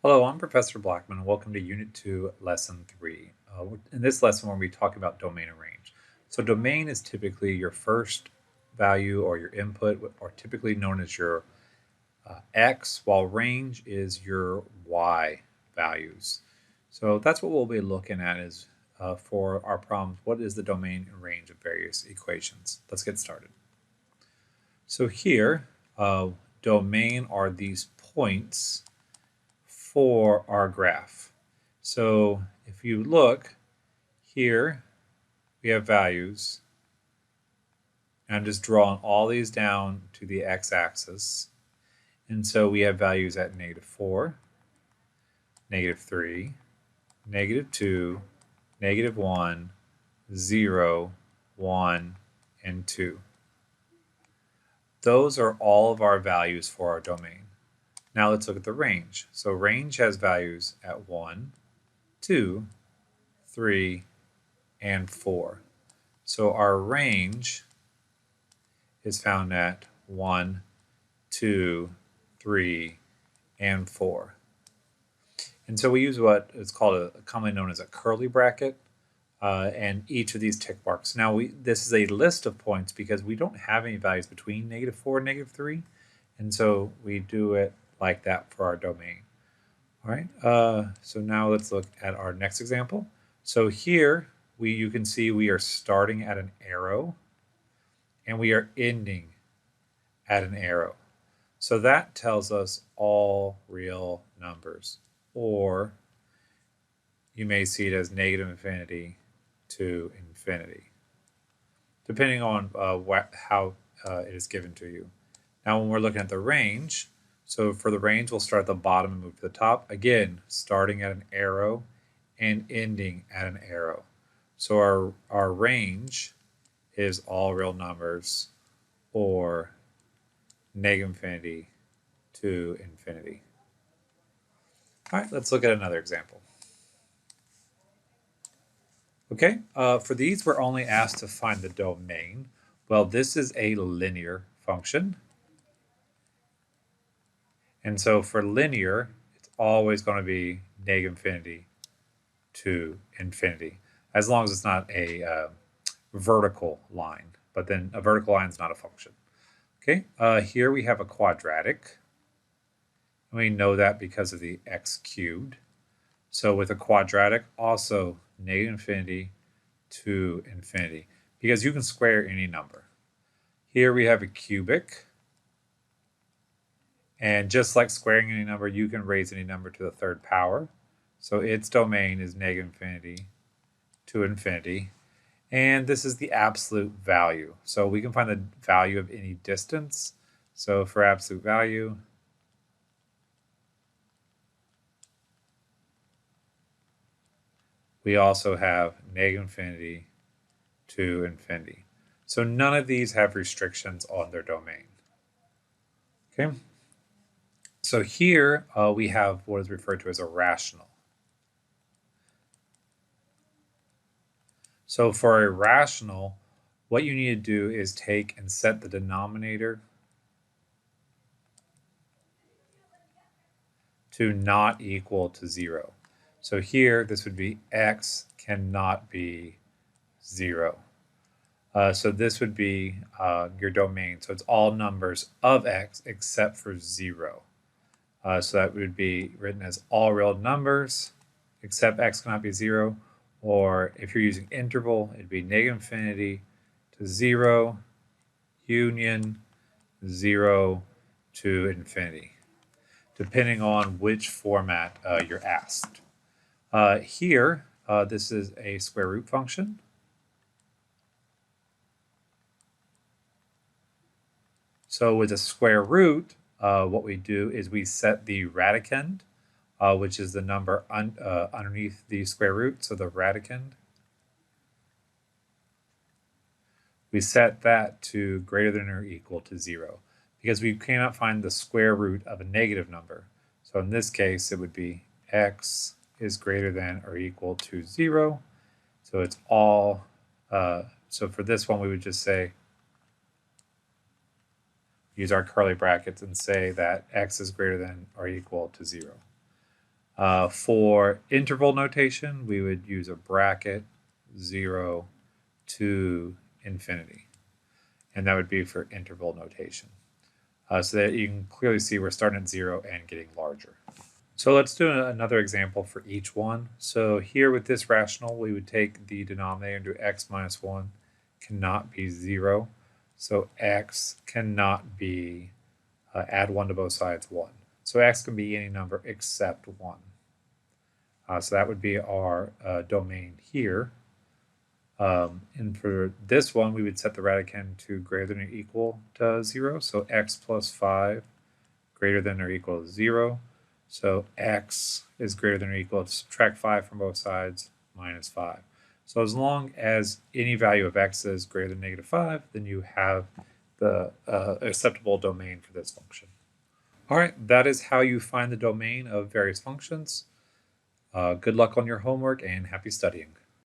Hello, I'm Professor Blackman, and welcome to Unit 2, Lesson 3. In this lesson, we'll be talking about domain and range. So domain is typically your first value or your input, or typically known as your x, while range is your y values. So that's what we'll be looking at is for our problems. What is the domain and range of various equations? Let's get started. So here, domain are these points for our graph. So if you look here, we have values. I'm just drawing all these down to the x-axis. And so we have values at -4, -3, -2, -1, 0, 1, and 2. Those are all of our values for our domain. Now let's look at the range. So range has values at 1, 2, 3, and 4. So our range is found at 1, 2, 3, and 4. And so we use what is called commonly known as a curly bracket, and each of these tick marks. Now this is a list of points because we don't have any values between -4 and -3, and so we do it like that for our domain. All right, so now let's look at our next example. So here you can see we are starting at an arrow and we are ending at an arrow. So that tells us all real numbers, or you may see it as -infinity to infinity, depending on how it is given to you. Now when we're looking at the range, so for the range, we'll start at the bottom and move to the top. Again, starting at an arrow and ending at an arrow. So our range is all real numbers, or -infinity to infinity. All right, let's look at another example. Okay, for these, we're only asked to find the domain. Well, this is a linear function. And so for linear, it's always going to be -infinity to infinity, as long as it's not a vertical line. But then a vertical line is not a function. Okay, here we have a quadratic. And we know that because of the x cubed. So with a quadratic, also -infinity to infinity, because you can square any number. Here we have a cubic. And just like squaring any number, you can raise any number to the third power. So its domain is -infinity to infinity. And this is the absolute value. So we can find the value of any distance. So for absolute value, we also have -infinity to infinity. So none of these have restrictions on their domain. Okay. So here we have what is referred to as a rational. So for a rational, what you need to do is take and set the denominator to not equal to 0. So here, this would be x cannot be 0. So this would be your domain. So it's all numbers of x except for 0. So that would be written as all real numbers except x cannot be 0. Or if you're using interval, it'd be -infinity to 0, union 0 to infinity, depending on which format you're asked. Here, this is a square root function. So with a square root, what we do is we set the radicand, which is the number underneath the square root, so the radicand. We set that to greater than or equal to 0, because we cannot find the square root of a negative number. So in this case, it would be x is greater than or equal to 0. So it's all, so for this one, we would just say, use our curly brackets and say that x is greater than or equal to 0. For interval notation, we would use a bracket 0 to infinity. And that would be for interval notation. So that you can clearly see we're starting at 0 and getting larger. So let's do another example for each one. So here with this rational, we would take the denominator and do x minus 1 cannot be 0. So x cannot be, add 1 to both sides, 1. So x can be any number except 1. So that would be our domain here. And for this one, we would set the radicand to greater than or equal to 0. So x plus 5 greater than or equal to 0. So x is greater than or equal to subtract 5 from both sides, minus 5. So as long as any value of x is greater than negative 5, then you have the acceptable domain for this function. All right, that is how you find the domain of various functions. Good luck on your homework and happy studying.